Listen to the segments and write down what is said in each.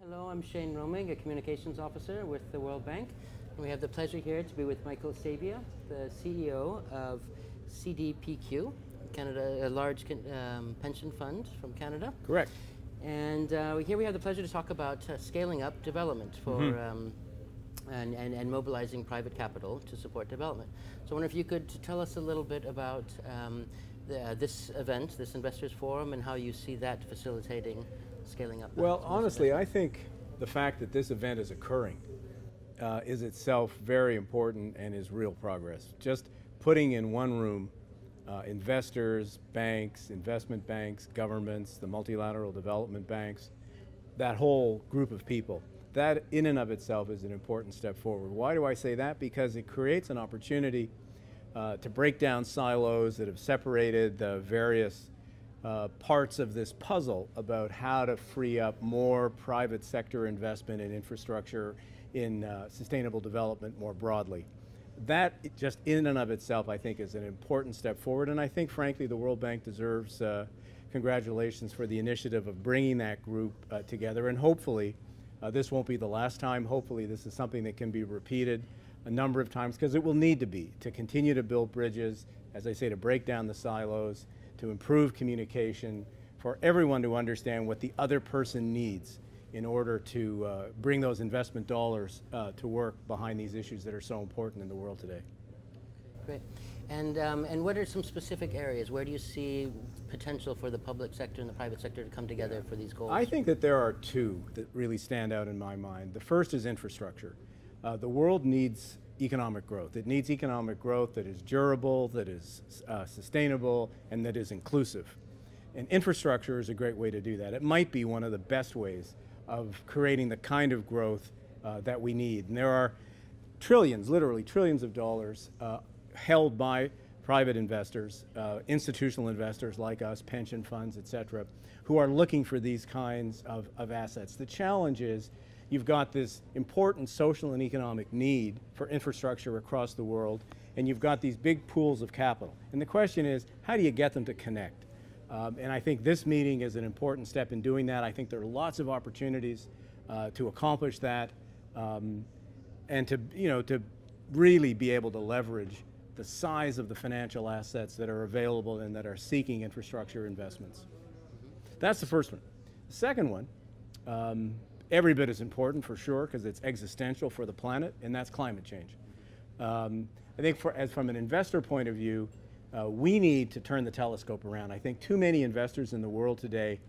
Hello, I'm Shane Romig, a communications officer with the World Bank. And we have the pleasure here to be with Michael Sabia, the CEO of CDPQ, Canada, a large pension fund from Canada. Correct. And here we have the pleasure to talk about scaling up development for and mobilizing private capital to support development. So I wonder if you could tell us a little bit about this event, this Investors Forum, and how you see that facilitating scaling up. Well, honestly, I think the fact that this event is occurring is itself very important and is real progress. Just putting in one room investors, banks, investment banks, governments, the multilateral development banks, that whole group of people, that in and of itself is an important step forward. Why do I say that? Because it creates an opportunity to break down silos that have separated the various parts of this puzzle about how to free up more private sector investment in infrastructure, in sustainable development more broadly. That just in and of itself, I think, is an important step forward, and I think, frankly, the World Bank deserves congratulations for the initiative of bringing that group together, and hopefully this won't be the last time. Hopefully this is something that can be repeated a number of times, because it will need to continue to build bridges, as I say, to break down the silos, to improve communication, for everyone to understand what the other person needs in order to bring those investment dollars to work behind these issues that are so important in the world today. Great. And what are some specific areas? Where do you see potential for the public sector and the private sector to come together for these goals? I think that there are two that really stand out in my mind. The first is infrastructure. The world needs economic growth. It needs economic growth that is durable, that is sustainable, and that is inclusive. And infrastructure is a great way to do that. It might be one of the best ways of creating the kind of growth that we need. And there are trillions, literally trillions of dollars held by private investors, institutional investors like us, pension funds, et cetera, who are looking for these kinds of assets. The challenge is you've got this important social and economic need for infrastructure across the world, and you've got these big pools of capital. And the question is, how do you get them to connect? And I think this meeting is an important step in doing that. I think there are lots of opportunities to accomplish that, and to really be able to leverage the size of the financial assets that are available and that are seeking infrastructure investments. That's the first one. The second one, every bit as important for sure, because it's existential for the planet, and that's climate change. I think from an investor point of view, we need to turn the telescope around. I think too many investors in the world today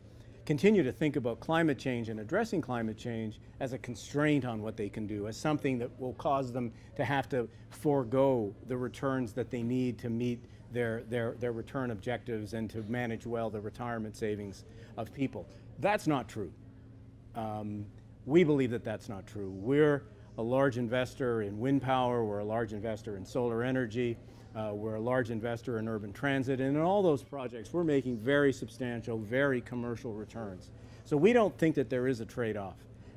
continue to think about climate change and addressing climate change as a constraint on what they can do, as something that will cause them to have to forego the returns that they need to meet their return objectives and to manage well the retirement savings of people. That's not true. We believe that that's not true. We're a large investor in wind power, we're a large investor in solar energy, we're a large investor in urban transit, and in all those projects we're making very substantial, very commercial returns. So we don't think that there is a trade-off.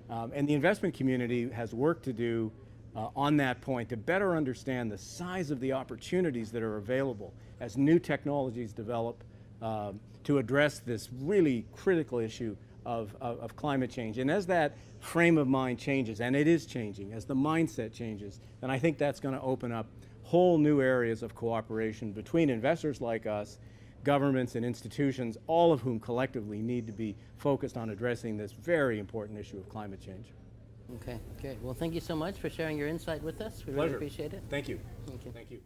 And the investment community has work to do on that point to better understand the size of the opportunities that are available as new technologies develop to address this really critical issue of climate change. And as that frame of mind changes, and it is changing, as the mindset changes, then I think that's going to open up whole new areas of cooperation between investors like us, governments and institutions, all of whom collectively need to be focused on addressing this very important issue of climate change. Okay, great. Well, thank you so much for sharing your insight with us. We Pleasure. really appreciate it. Thank you. Thank you. Thank you.